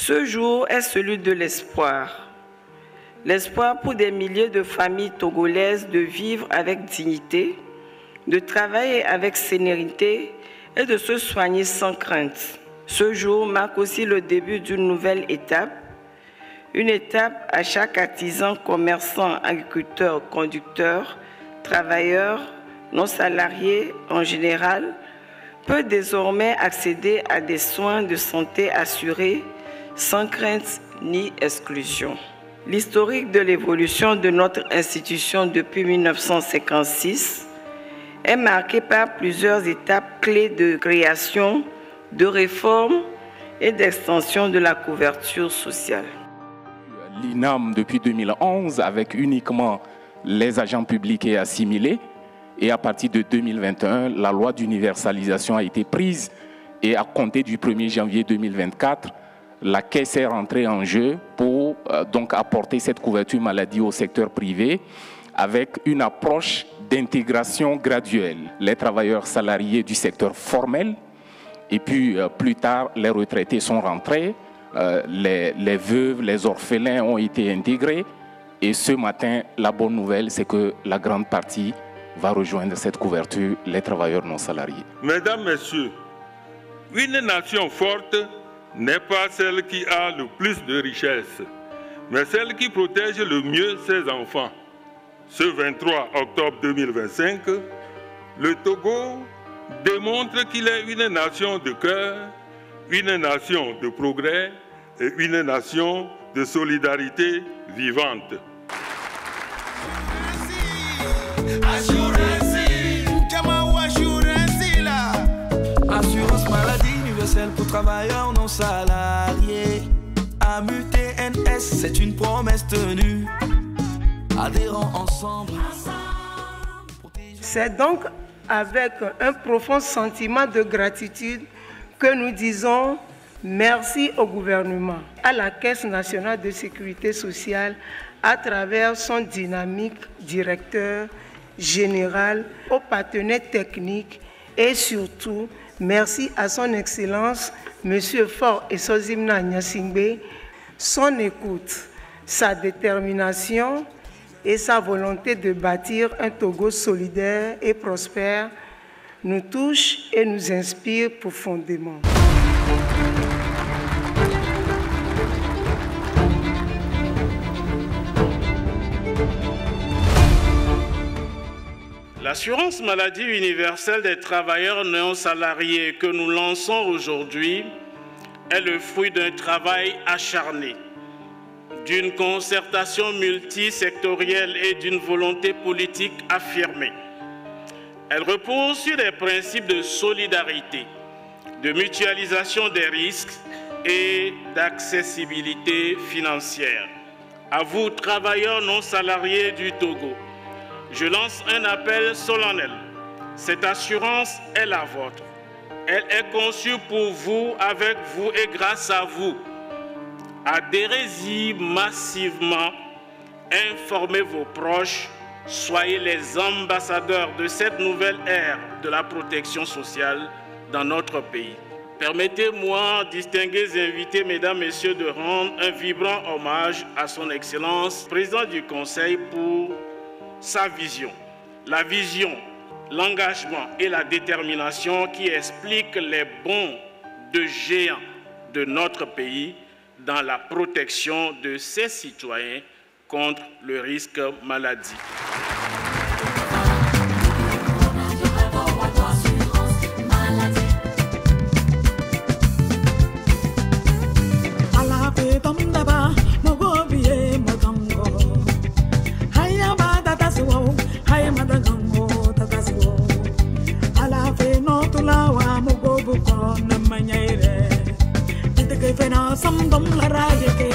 Ce jour est celui de l'espoir. L'espoir pour des milliers de familles togolaises de vivre avec dignité, de travailler avec sérénité et de se soigner sans crainte. Ce jour marque aussi le début d'une nouvelle étape. Une étape à chaque artisan, commerçant, agriculteur, conducteur, travailleur, non salarié en général, peut désormais accéder à des soins de santé assurés sans crainte ni exclusion. L'historique de l'évolution de notre institution depuis 1956 est marqué par plusieurs étapes clés de création, de réforme et d'extension de la couverture sociale. L'INAM depuis 2011 avec uniquement les agents publics et assimilés. Et à partir de 2021, la loi d'universalisation a été prise et à compter du 1er janvier 2024, la Caisse est rentrée en jeu pour donc apporter cette couverture maladie au secteur privé avec une approche d'intégration graduelle. Les travailleurs salariés du secteur formel et puis plus tard, les retraités sont rentrés, les veuves, les orphelins ont été intégrés et ce matin, la bonne nouvelle, c'est que la grande partie va rejoindre cette couverture, les travailleurs non salariés. Mesdames, Messieurs, une nation forte n'est pas celle qui a le plus de richesses, mais celle qui protège le mieux ses enfants. Ce 23 octobre 2025, le Togo démontre qu'il est une nation de cœur, une nation de progrès et une nation de solidarité vivante. Assurance maladie universelle pour travailleurs non salariés. AMUTNS, c'est une promesse tenue. Adhérons ensemble. C'est donc avec un profond sentiment de gratitude que nous disons merci au gouvernement, à la Caisse nationale de sécurité sociale, à travers son dynamique directeur général, aux partenaires techniques et surtout, merci à son Excellence, M. Faure Essozimna Nyasingbe, son écoute, sa détermination et sa volonté de bâtir un Togo solidaire et prospère nous touchent et nous inspirent profondément. L'assurance maladie universelle des travailleurs non salariés que nous lançons aujourd'hui est le fruit d'un travail acharné, d'une concertation multisectorielle et d'une volonté politique affirmée. Elle repose sur des principes de solidarité, de mutualisation des risques et d'accessibilité financière. À vous, travailleurs non salariés du Togo, je lance un appel solennel. Cette assurance est la vôtre. Elle est conçue pour vous, avec vous et grâce à vous. Adhérez-y massivement, informez vos proches, soyez les ambassadeurs de cette nouvelle ère de la protection sociale dans notre pays. Permettez-moi, distingués invités, mesdames, messieurs, de rendre un vibrant hommage à son Excellence, président du Conseil, pour sa vision. La vision, l'engagement et la détermination qui expliquent les bonds de géants de notre pays dans la protection de ses citoyens contre le risque maladie. Sam dom la raya ke